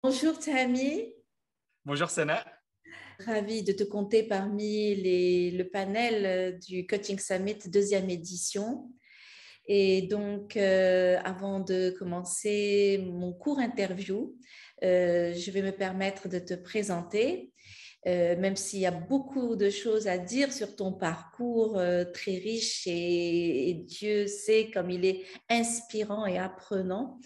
Bonjour Tammy, Bonjour Sana. ravie de te compter parmi le panel du Coaching Summit deuxième édition. Et donc, avant de commencer mon court interview, je vais me permettre de te présenter, même s'il y a beaucoup de choses à dire sur ton parcours très riche et Dieu sait comme il est inspirant et apprenant.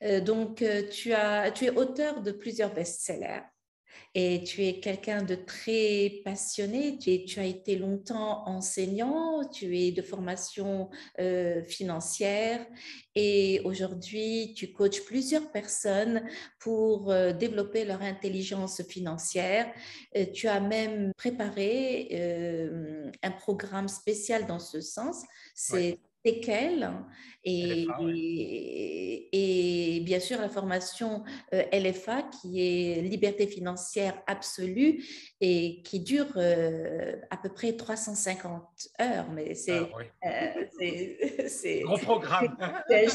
Tu es auteur de plusieurs best-sellers. Et tu es quelqu'un de très passionné. Tu as été longtemps enseignant, tu es de formation financière et aujourd'hui, tu coaches plusieurs personnes pour développer leur intelligence financière. Tu as même préparé un programme spécial dans ce sens. Ouais, C'est Tekel LFA, ouais. et bien sûr la formation LFA qui est liberté financière absolue et qui dure à peu près 350 heures. Mais Oui. c'est Gros programme. tu es un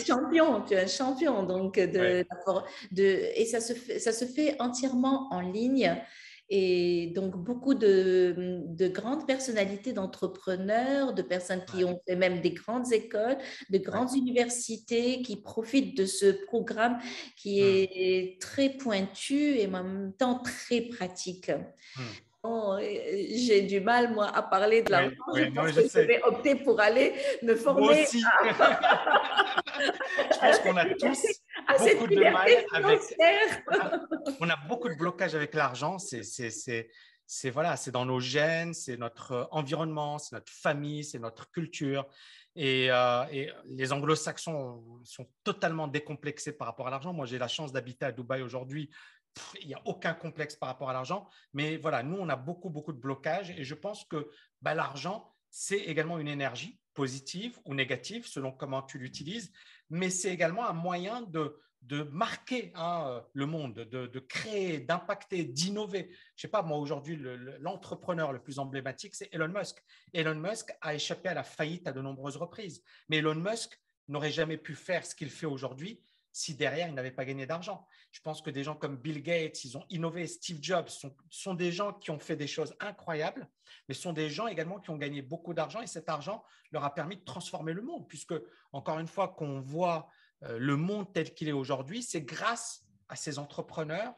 champion donc Ouais, et ça se fait entièrement en ligne. Et donc, beaucoup de grandes personnalités d'entrepreneurs, de personnes qui ouais, ont fait même des grandes écoles, de ouais. grandes universités, qui profitent de ce programme qui Hmm, est très pointu et en même temps très pratique. hmm. Bon, j'ai du mal, moi, à parler de l'argent. Oui, Je oui, non, pense je que je sais. vais opter pour aller me Moi former aussi. Je pense qu'on a tous à cette beaucoup de mal liberté avec. financière. On a beaucoup de blocages avec l'argent. Voilà, c'est dans nos gènes, c'est notre environnement, c'est notre famille, c'est notre culture. Et les anglo-saxons sont totalement décomplexés par rapport à l'argent. Moi, j'ai la chance d'habiter à Dubaï aujourd'hui. Il n'y a aucun complexe par rapport à l'argent. Mais voilà, nous, on a beaucoup, beaucoup de blocages. Et je pense que l'argent, c'est également une énergie positive ou négative selon comment tu l'utilises. Mais c'est également un moyen de marquer le monde, de créer, d'impacter, d'innover. Je ne sais pas, moi aujourd'hui, l'entrepreneur le plus emblématique, c'est Elon Musk. Elon Musk a échappé à la faillite à de nombreuses reprises. Mais Elon Musk n'aurait jamais pu faire ce qu'il fait aujourd'hui si derrière, il n'avait pas gagné d'argent. Je pense que des gens comme Bill Gates, ils ont innové, Steve Jobs, sont des gens qui ont fait des choses incroyables, mais sont des gens également qui ont gagné beaucoup d'argent et cet argent leur a permis de transformer le monde, puisque, encore une fois, qu'on voit le monde tel qu'il est aujourd'hui, c'est grâce à ces entrepreneurs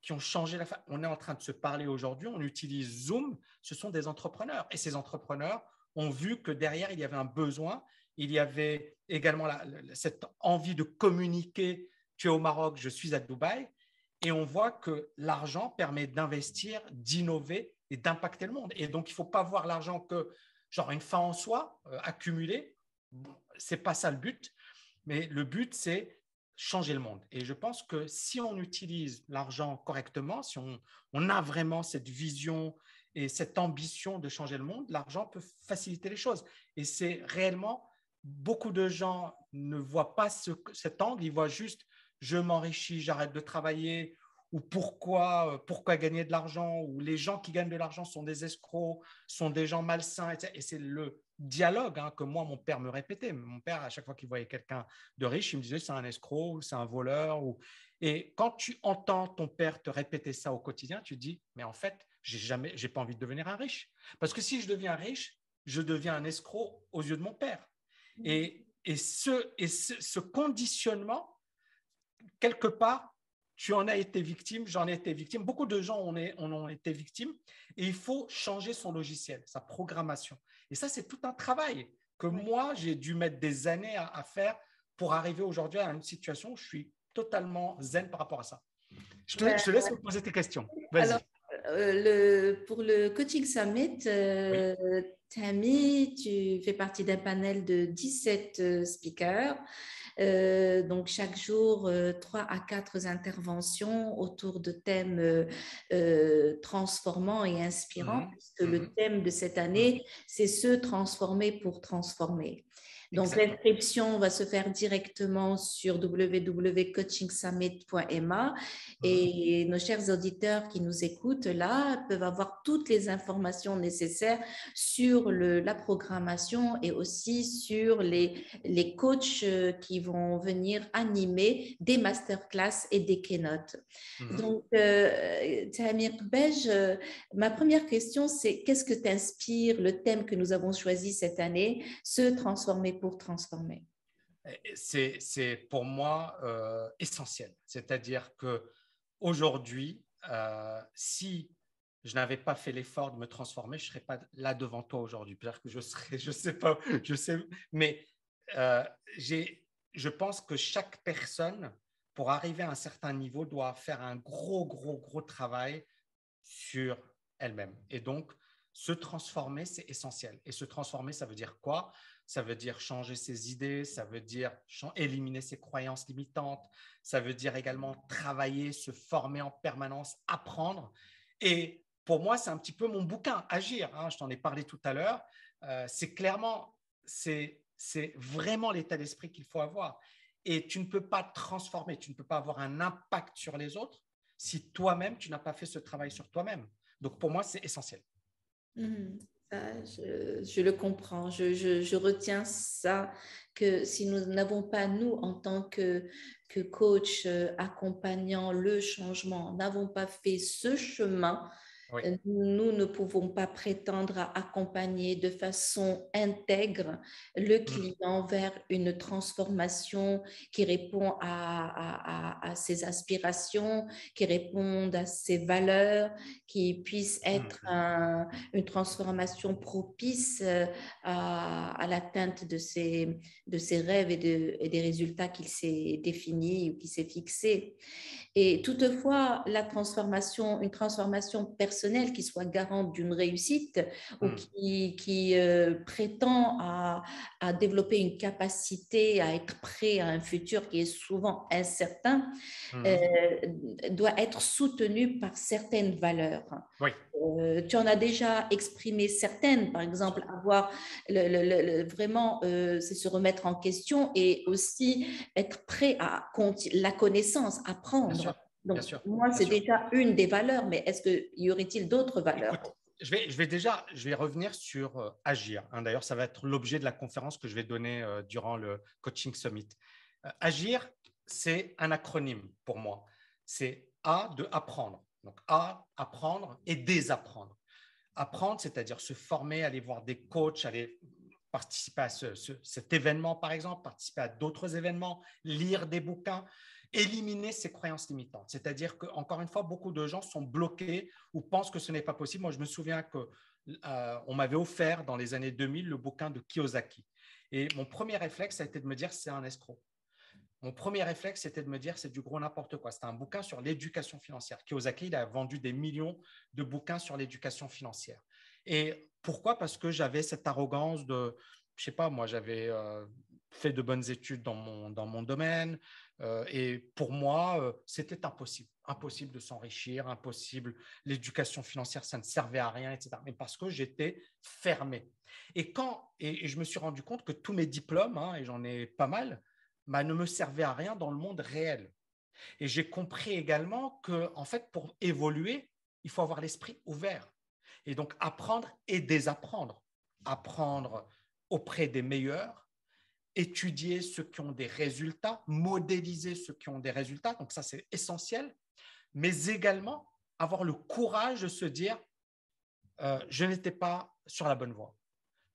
qui ont changé la façon. On est en train de se parler aujourd'hui, on utilise Zoom, ce sont des entrepreneurs. Et ces entrepreneurs ont vu que derrière, il y avait un besoin, il y avait également cette envie de communiquer. Tu es au Maroc, je suis à Dubaï. Et on voit que l'argent permet d'investir, d'innover et d'impacter le monde. Et donc, il ne faut pas voir l'argent que genre une fin en soi, accumulée. Bon, ce n'est pas ça le but. Mais le but, c'est changer le monde. Et je pense que si on utilise l'argent correctement, si on a vraiment cette vision et cette ambition de changer le monde, l'argent peut faciliter les choses. Et c'est réellement, beaucoup de gens ne voient pas cet angle, ils voient juste je m'enrichis, j'arrête de travailler, ou pourquoi gagner de l'argent, ou les gens qui gagnent de l'argent sont des escrocs, sont des gens malsains, etc. Et c'est le dialogue que moi, mon père me répétait. Mon père, à chaque fois qu'il voyait quelqu'un de riche, il me disait c'est un escroc, ou c'est un voleur. Et quand tu entends ton père te répéter ça au quotidien, tu te dis mais en fait, j'ai pas envie de devenir un riche. Parce que si je deviens riche, je deviens un escroc aux yeux de mon père. Ce conditionnement, quelque part, tu en as été victime, j'en ai été victime. Beaucoup de gens en ont été victimes et il faut changer son logiciel, sa programmation. Et ça, c'est tout un travail que moi, j'ai dû mettre des années à faire pour arriver aujourd'hui à une situation où je suis totalement zen par rapport à ça. Je te laisse me poser tes questions. Alors, Vas-y. pour le Coaching Summit, Oui. Tammy, tu fais partie d'un panel de 17 speakers. Donc, chaque jour, 3 à 4 interventions autour de thèmes transformants et inspirants, puisque le thème de cette année, c'est se transformer pour transformer. Donc, Exactement. l'inscription va se faire directement sur www.coachingsummit.ma Mhm. et nos chers auditeurs qui nous écoutent là peuvent avoir toutes les informations nécessaires sur la programmation et aussi sur les coachs qui vont venir animer des masterclass et des keynotes. Mhm. Donc, Tamir Bej, ma première question, c'est qu'est-ce que t'inspire le thème que nous avons choisi cette année, se transformer pour transformer? C'est pour moi essentiel. C'est-à-dire que aujourd'hui, si je n'avais pas fait l'effort de me transformer, je ne serais pas là devant toi aujourd'hui. C'est-à-dire que je serais, je sais pas, je sais, mais euh, je pense que chaque personne, pour arriver à un certain niveau, doit faire un gros travail sur elle-même. Et donc, se transformer, c'est essentiel. Et se transformer, ça veut dire quoi? Ça veut dire changer ses idées, ça veut dire éliminer ses croyances limitantes, ça veut dire également travailler, se former en permanence, apprendre. Et pour moi, c'est un petit peu mon bouquin, Agir. Hein, je t'en ai parlé tout à l'heure. C'est clairement, c'est vraiment l'état d'esprit qu'il faut avoir. Et tu ne peux pas te transformer, tu ne peux pas avoir un impact sur les autres si toi-même, tu n'as pas fait ce travail sur toi-même. Donc, pour moi, c'est essentiel. Mhm. Ça, je le comprends. Je retiens ça, que si nous n'avons pas, nous, en tant que coach accompagnant le changement, n'avons pas fait ce chemin, Oui. nous ne pouvons pas prétendre à accompagner de façon intègre le Mhm. client vers une transformation qui répond à ses aspirations, qui répond à ses valeurs, qui puisse être Mhm. une transformation propice à l'atteinte de ses rêves et des résultats qu'il s'est définis ou qu'il s'est fixés. Et toutefois, une transformation personnelle qui soit garante d'une réussite ou Mhm. qui prétend à développer une capacité à être prêt à un futur qui est souvent incertain, euh, Mhm. doit être soutenue par certaines valeurs. Oui, Tu en as déjà exprimé certaines, par bien sûr. exemple, avoir vraiment, c'est se remettre en question et aussi être prêt à la connaissance, Bien apprendre. sûr. Bien Donc, sûr. moi, Bien c'est sûr. déjà une des valeurs, mais est-ce qu'il y aurait-il d'autres valeurs? Écoute, je vais revenir sur Agir. Hein. D'ailleurs, ça va être l'objet de la conférence que je vais donner durant le Coaching Summit. Agir, c'est un acronyme pour moi. C'est A de apprendre. Donc A, apprendre et désapprendre. Apprendre, c'est-à-dire se former, aller voir des coachs, aller participer à cet événement, par exemple, participer à d'autres événements, lire des bouquins, éliminer ses croyances limitantes. C'est-à-dire que, encore une fois, beaucoup de gens sont bloqués ou pensent que ce n'est pas possible. Moi, je me souviens qu'on m'avait offert dans les années 2000 le bouquin de Kiyosaki. Et mon premier réflexe a été de me dire, c'est un escroc. Mon premier réflexe, c'était de me dire, c'est du gros n'importe quoi. C'était un bouquin sur l'éducation financière. Kiyosaki, il a vendu des millions de bouquins sur l'éducation financière. Et pourquoi? Parce que j'avais cette arrogance de, je sais pas, moi, j'avais fait de bonnes études dans mon domaine. Et pour moi, c'était impossible. Impossible de s'enrichir, impossible. L'éducation financière, ça ne servait à rien, etc. Mais parce que j'étais fermé. Et je me suis rendu compte que tous mes diplômes, hein, et j'en ai pas mal, bah, ne me servait à rien dans le monde réel. Et j'ai compris également que, en fait, pour évoluer, il faut avoir l'esprit ouvert. Et donc, apprendre et désapprendre. Apprendre auprès des meilleurs, étudier ceux qui ont des résultats, modéliser ceux qui ont des résultats. Donc, ça, c'est essentiel. Mais également, avoir le courage de se dire, je n'étais pas sur la bonne voie.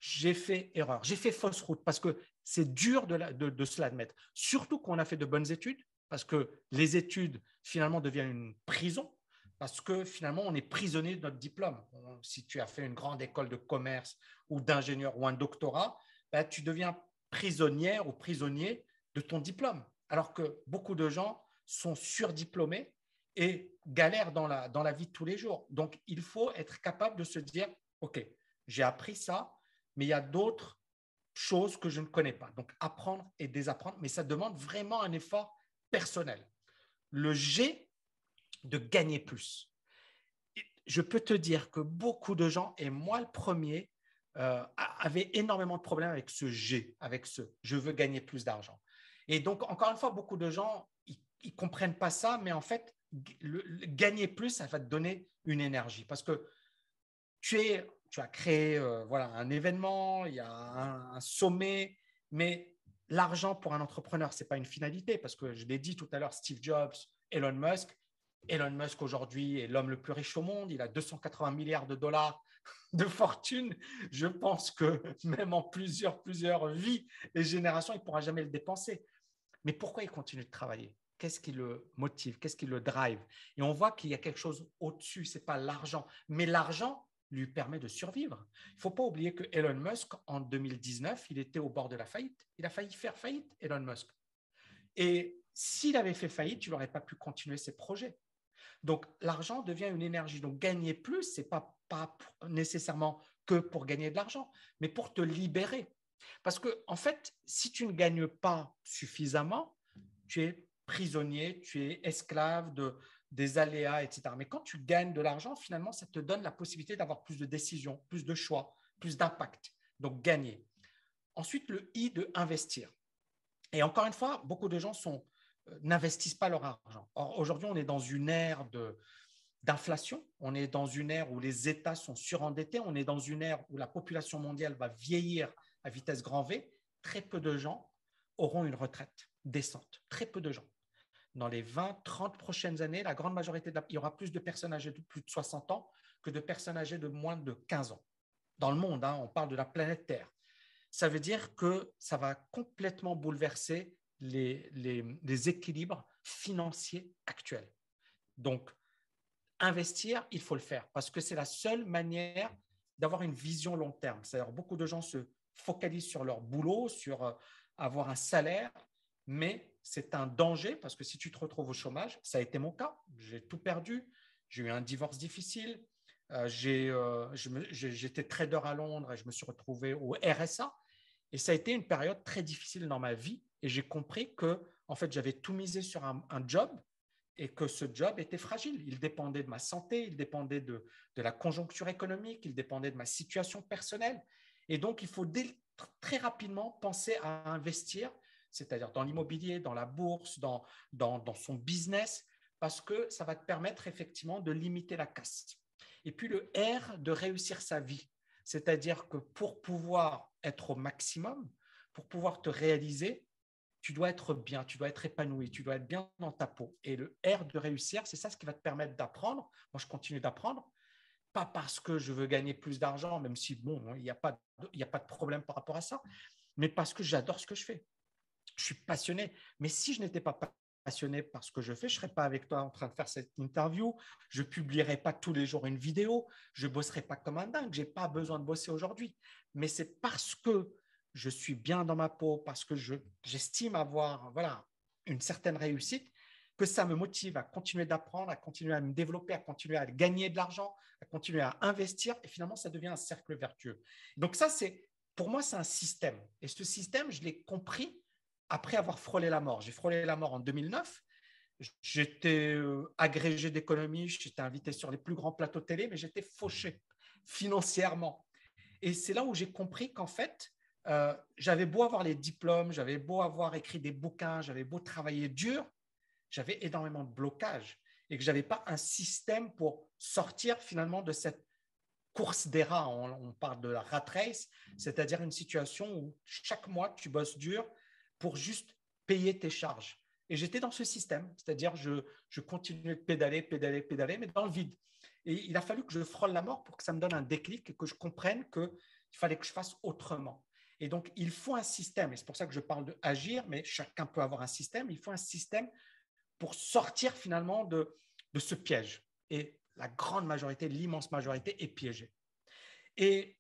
J'ai fait erreur, j'ai fait fausse route parce que c'est dur de se l'admettre. Surtout qu'on a fait de bonnes études, parce que les études finalement deviennent une prison, parce que finalement on est prisonnier de notre diplôme. Si tu as fait une grande école de commerce ou d'ingénieur ou un doctorat, ben, tu deviens prisonnière ou prisonnier de ton diplôme. Alors que beaucoup de gens sont surdiplômés et galèrent dans la vie de tous les jours. Donc il faut être capable de se dire, OK, j'ai appris ça, mais il y a d'autres choses que je ne connais pas. Donc, apprendre et désapprendre, mais ça demande vraiment un effort personnel. Le G de gagner plus. Je peux te dire que beaucoup de gens, et moi le premier, avaient énormément de problèmes avec ce « G », avec ce « je veux gagner plus d'argent ». Et donc, encore une fois, beaucoup de gens, ils ne comprennent pas ça, mais en fait, gagner plus, ça va te donner une énergie. Parce que tu as créé voilà, un événement, il y a un sommet, mais l'argent pour un entrepreneur, ce n'est pas une finalité. Parce que je l'ai dit tout à l'heure, Steve Jobs, Elon Musk. Elon Musk aujourd'hui est l'homme le plus riche au monde. Il a 280 milliards de dollars de fortune. Je pense que même en plusieurs vies et générations, il ne pourra jamais le dépenser. Mais pourquoi il continue de travailler? Qu'est-ce qui le motive? Qu'est-ce qui le drive? Et on voit qu'il y a quelque chose au-dessus, ce n'est pas l'argent. Mais l'argent lui permet de survivre. Il ne faut pas oublier que Elon Musk, en 2019, il était au bord de la faillite. Il a failli faire faillite, Elon Musk. Et s'il avait fait faillite, il n'aurait pas pu continuer ses projets. Donc, l'argent devient une énergie. Donc, gagner plus, ce n'est pas nécessairement que pour gagner de l'argent, mais pour te libérer. Parce que, en fait, si tu ne gagnes pas suffisamment, tu es prisonnier, tu es esclave des aléas, etc. Mais quand tu gagnes de l'argent, finalement, ça te donne la possibilité d'avoir plus de décisions, plus de choix, plus d'impact. Donc, gagner. Ensuite, le I de investir. Et encore une fois, beaucoup de gens n'investissent pas leur argent. Or, aujourd'hui, on est dans une ère d'inflation, on est dans une ère où les États sont surendettés, on est dans une ère où la population mondiale va vieillir à vitesse grand V. Très peu de gens auront une retraite décente, très peu de gens. Dans les 20, 30 prochaines années, la grande majorité, il y aura plus de personnes âgées de plus de 60 ans que de personnes âgées de moins de 15 ans. Dans le monde, on parle de la planète Terre. Ça veut dire que ça va complètement bouleverser les équilibres financiers actuels. Donc, investir, il faut le faire parce que c'est la seule manière d'avoir une vision long terme. C'est-à-dire, beaucoup de gens se focalisent sur leur boulot, sur avoir un salaire, mais c'est un danger parce que si tu te retrouves au chômage, ça a été mon cas, j'ai tout perdu, j'ai eu un divorce difficile, j'étais trader à Londres et je me suis retrouvé au RSA. Et ça a été une période très difficile dans ma vie et j'ai compris que en fait, j'avais tout misé sur un job et que ce job était fragile. Il dépendait de ma santé, il dépendait de la conjoncture économique, il dépendait de ma situation personnelle. Et donc, il faut très rapidement penser à investir, c'est-à-dire dans l'immobilier, dans la bourse, dans son business, parce que ça va te permettre effectivement de limiter la casse. Et puis le R, de réussir sa vie. C'est-à-dire que pour pouvoir être au maximum, pour pouvoir te réaliser, tu dois être bien, tu dois être épanoui, tu dois être bien dans ta peau. Et le R de réussir, c'est ça ce qui va te permettre d'apprendre. Moi, je continue d'apprendre, pas parce que je veux gagner plus d'argent, même si, bon, il n'y a pas de problème par rapport à ça, mais parce que j'adore ce que je fais. Je suis passionné. Mais si je n'étais pas passionné par ce que je fais, je ne serais pas avec toi en train de faire cette interview, je ne publierais pas tous les jours une vidéo, je ne bosserais pas comme un dingue, je n'ai pas besoin de bosser aujourd'hui. Mais c'est parce que je suis bien dans ma peau, parce que j'estime avoir une certaine réussite, que ça me motive à continuer d'apprendre, à continuer à me développer, à continuer à gagner de l'argent, à continuer à investir, et finalement, ça devient un cercle vertueux. Donc ça, pour moi, c'est un système. Et ce système, je l'ai compris après avoir frôlé la mort. J'ai frôlé la mort en 2009. J'étais agrégé d'économie, j'étais invité sur les plus grands plateaux télé, mais j'étais fauché financièrement. Et c'est là où j'ai compris qu'en fait, j'avais beau avoir les diplômes, j'avais beau avoir écrit des bouquins, j'avais beau travailler dur, j'avais énormément de blocages et que je n'avais pas un système pour sortir finalement de cette course des rats. On parle de la rat race, c'est-à-dire une situation où chaque mois, tu bosses dur pour juste payer tes charges. Et j'étais dans ce système, c'est-à-dire je continuais de pédaler, mais dans le vide. Et il a fallu que je frôle la mort pour que ça me donne un déclic et que je comprenne qu'il fallait que je fasse autrement. Et donc, il faut un système, et c'est pour ça que je parle de agir, mais chacun peut avoir un système, il faut un système pour sortir finalement de ce piège. Et la grande majorité, l'immense majorité est piégée. Et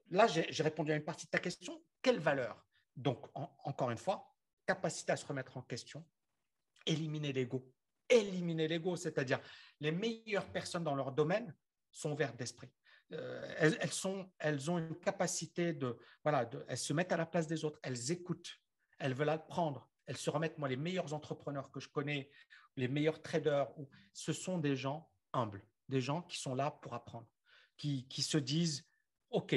là, j'ai répondu à une partie de ta question. Quelle valeur? Donc, encore une fois, capacité à se remettre en question, éliminer l'ego. Éliminer l'ego, c'est-à-dire les meilleures personnes dans leur domaine sont ouvertes d'esprit. Elles ont une capacité elles se mettent à la place des autres, elles écoutent, elles veulent apprendre, elles se remettent. Moi, les meilleurs entrepreneurs que je connais, les meilleurs traders, ce sont des gens humbles, des gens qui sont là pour apprendre, qui se disent, OK,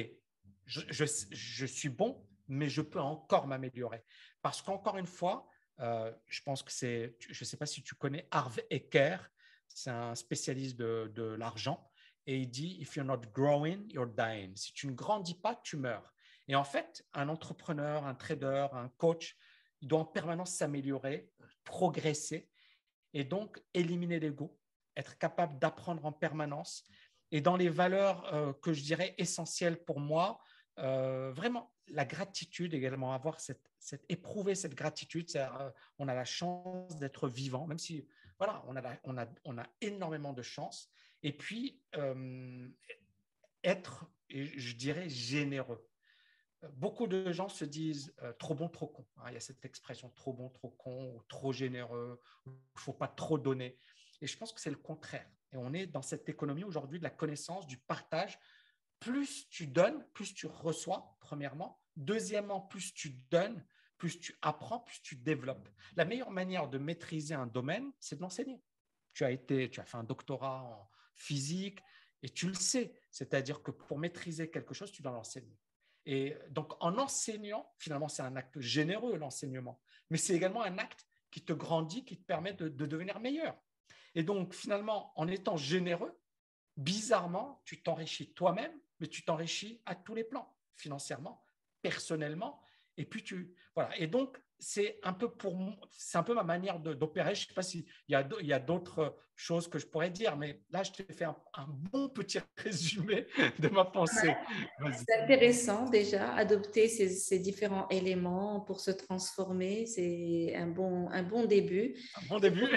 je suis bon, mais je peux encore m'améliorer. Parce qu'encore une fois, je pense que je ne sais pas si tu connais Harv Eker, c'est un spécialiste de l'argent, et il dit, If you're not growing, you're dying. Si tu ne grandis pas, tu meurs. Et en fait, un entrepreneur, un trader, un coach, il doit en permanence s'améliorer, progresser, et donc éliminer l'ego, être capable d'apprendre en permanence. Et dans les valeurs que je dirais essentielles pour moi, vraiment la gratitude également, éprouver cette gratitude, on a la chance d'être vivant, même si voilà, on a énormément de chance. Et puis, être, je dirais, généreux. Beaucoup de gens se disent trop bon, trop con. Il y a cette expression trop bon, trop con, ou trop généreux, il ne faut pas trop donner. Et je pense que c'est le contraire. Et on est dans cette économie aujourd'hui de la connaissance, du partage. Plus tu donnes, plus tu reçois, premièrement. Deuxièmement, plus tu donnes, plus tu apprends, plus tu développes. La meilleure manière de maîtriser un domaine, c'est de l'enseigner. Tu as fait un doctorat en physique et tu le sais. C'est-à-dire que pour maîtriser quelque chose, tu dois l'enseigner. Et donc, en enseignant, finalement, c'est un acte généreux, l'enseignement, mais c'est également un acte qui te grandit, qui te permet de devenir meilleur. Et donc, finalement, en étant généreux, bizarrement, tu t'enrichis toi-même, mais tu t'enrichis à tous les plans, financièrement, personnellement, et puis voilà. Et donc, c'est un peu ma manière d'opérer. Je ne sais pas s'il y a d'autres choses que je pourrais dire, mais là, je t'ai fait un bon petit résumé de ma pensée. Vas-y. C'est intéressant déjà, adopter ces différents éléments pour se transformer, c'est un bon début. Un bon début.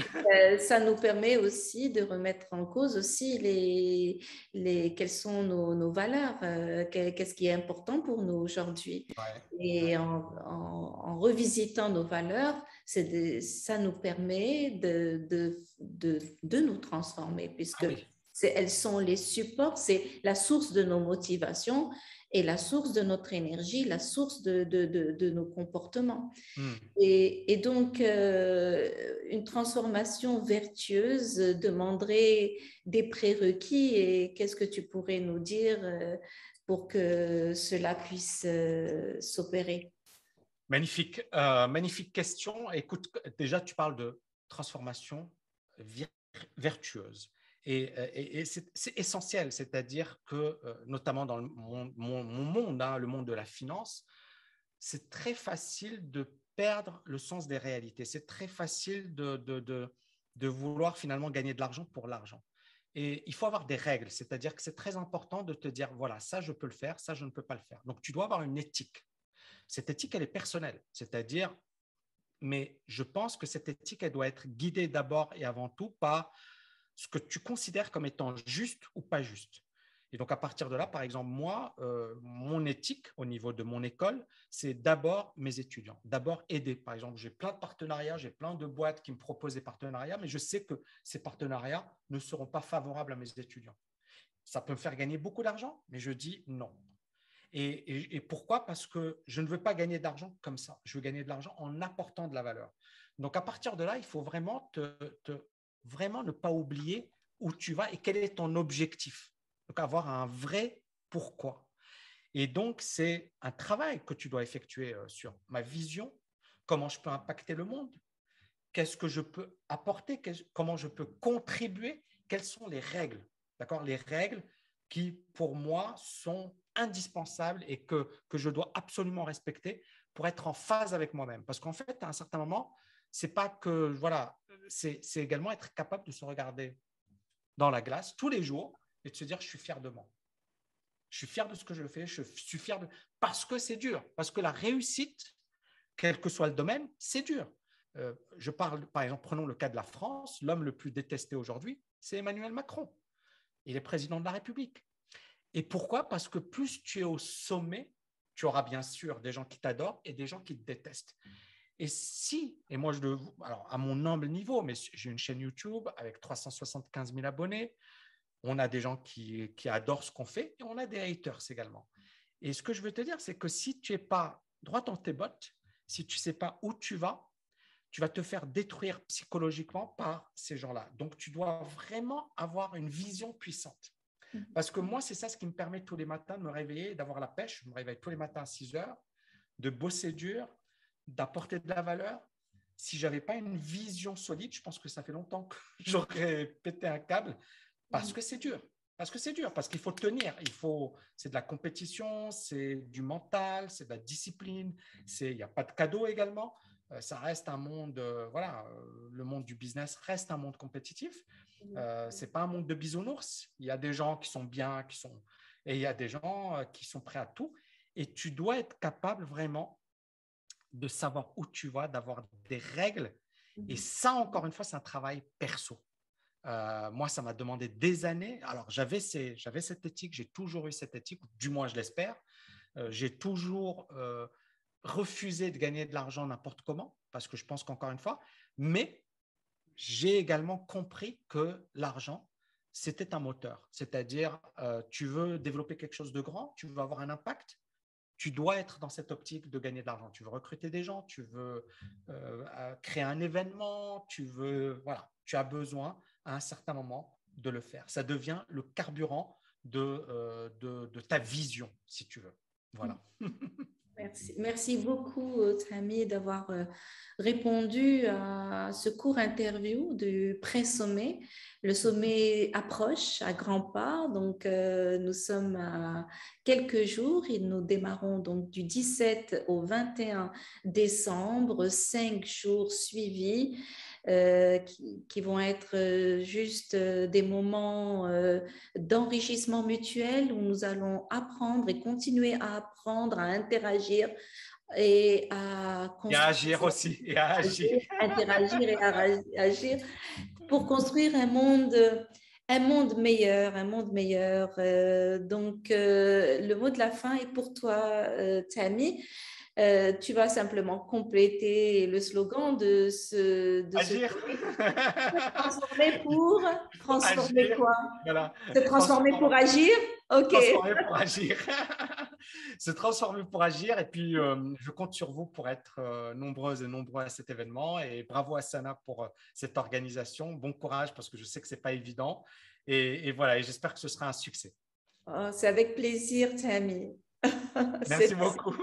Ça nous permet aussi de remettre en cause aussi quelles sont nos valeurs, qu'est-ce qui est important pour nous aujourd'hui. Ouais, Et ouais. en revisitant nos valeurs, ça nous permet de nous transformer, Ah puisque oui. elles sont les supports, c'est la source de nos motivations et la source de notre énergie, la source de nos comportements. Hmm. Et donc, une transformation vertueuse demanderait des prérequis. Et qu'est-ce que tu pourrais nous dire pour que cela puisse s'opérer? Magnifique question. Écoute, déjà, tu parles de transformation vertueuse. Et c'est essentiel, c'est-à-dire que, notamment dans mon monde, hein, le monde de la finance, c'est très facile de perdre le sens des réalités. C'est très facile de vouloir finalement gagner de l'argent pour l'argent. Et il faut avoir des règles, c'est-à-dire que c'est très important de te dire, voilà, ça je peux le faire, ça je ne peux pas le faire. Donc tu dois avoir une éthique. Cette éthique, elle est personnelle, c'est-à-dire, mais je pense que cette éthique, elle doit être guidée d'abord et avant tout par ce que tu considères comme étant juste ou pas juste. Et donc, à partir de là, par exemple, moi, mon éthique au niveau de mon école, c'est d'abord mes étudiants, d'abord aider. Par exemple, j'ai plein de partenariats, j'ai plein de boîtes qui me proposent des partenariats, mais je sais que ces partenariats ne seront pas favorables à mes étudiants. Ça peut me faire gagner beaucoup d'argent, mais je dis non. Et pourquoi? Parce que je ne veux pas gagner d'argent comme ça. Je veux gagner de l'argent en apportant de la valeur. Donc, à partir de là, il faut vraiment vraiment ne pas oublier où tu vas et quel est ton objectif. Donc, avoir un vrai pourquoi. Et donc, c'est un travail que tu dois effectuer sur ma vision, comment je peux impacter le monde, qu'est-ce que je peux apporter, comment je peux contribuer, quelles sont les règles, d'accord? Les règles qui, pour moi, sont indispensables et que je dois absolument respecter pour être en phase avec moi-même. Parce qu'en fait, à un certain moment, c'est pas que, voilà, c'est également être capable de se regarder dans la glace tous les jours et de se dire, je suis fier de moi. Je suis fier de ce que je fais, je suis fier de... Parce que c'est dur, parce que la réussite, quel que soit le domaine, c'est dur. Je parle, par exemple, prenons le cas de la France, l'homme le plus détesté aujourd'hui, c'est Emmanuel Macron. Il est président de la République. Et pourquoi? Parce que plus tu es au sommet, tu auras bien sûr des gens qui t'adorent et des gens qui te détestent. Et moi, alors à mon humble niveau, mais j'ai une chaîne YouTube avec 375 000 abonnés, on a des gens qui adorent ce qu'on fait et on a des haters également. Et ce que je veux te dire, c'est que si tu n'es pas droit dans tes bottes, si tu ne sais pas où tu vas te faire détruire psychologiquement par ces gens-là. Donc, tu dois vraiment avoir une vision puissante. Parce que moi, c'est ça ce qui me permet tous les matins de me réveiller, d'avoir la pêche. Je me réveille tous les matins à 6 heures, de bosser dur, d'apporter de la valeur. Si je n'avais pas une vision solide, je pense que ça fait longtemps que j'aurais pété un câble parce que c'est dur. Parce que c'est dur, parce qu'il faut tenir. C'est de la compétition, c'est du mental, c'est de la discipline. Il n'y a pas de cadeau également. Ça reste un monde, le monde du business reste un monde compétitif. C'est pas un monde de bisounours. Il y a des gens qui sont bien, et il y a des gens qui sont prêts à tout. Et tu dois être capable vraiment de savoir où tu vas, d'avoir des règles. Et ça, encore une fois, c'est un travail perso. Moi, ça m'a demandé des années. Alors, j'avais cette éthique, j'ai toujours eu cette éthique, du moins je l'espère. J'ai toujours refusé de gagner de l'argent n'importe comment, parce que je pense qu'encore une fois, mais j'ai également compris que l'argent, c'était un moteur. C'est-à-dire, tu veux développer quelque chose de grand, tu veux avoir un impact, tu dois être dans cette optique de gagner de l'argent. Tu veux recruter des gens, tu veux créer un événement, tu as besoin à un certain moment de le faire. Ça devient le carburant de ta vision, si tu veux. Voilà. Merci beaucoup, Tammy, d'avoir répondu à ce court interview du pré-sommet. Le sommet approche à grands pas, donc nous sommes à quelques jours et nous démarrons donc du 17 au 21 décembre, 5 jours suivis. Qui vont être juste des moments d'enrichissement mutuel où nous allons apprendre et continuer à apprendre, à interagir et à Et à construire, agir aussi, et à agir. interagir et à agir pour construire un monde meilleur, un monde meilleur. Donc, le mot de la fin est pour toi, Tammy. Tu vas simplement compléter le slogan de ce Agir. transformer Agir. quoi? Voilà. Se transformer pour agir? Ok. Transformer pour agir. Se transformer pour agir. Et puis, je compte sur vous pour être nombreuses et nombreux à cet événement. Et bravo à Sana pour cette organisation. Bon courage parce que je sais que ce n'est pas évident. Et voilà, et j'espère que ce sera un succès. Oh, c'est avec plaisir, Tammy. Merci beaucoup.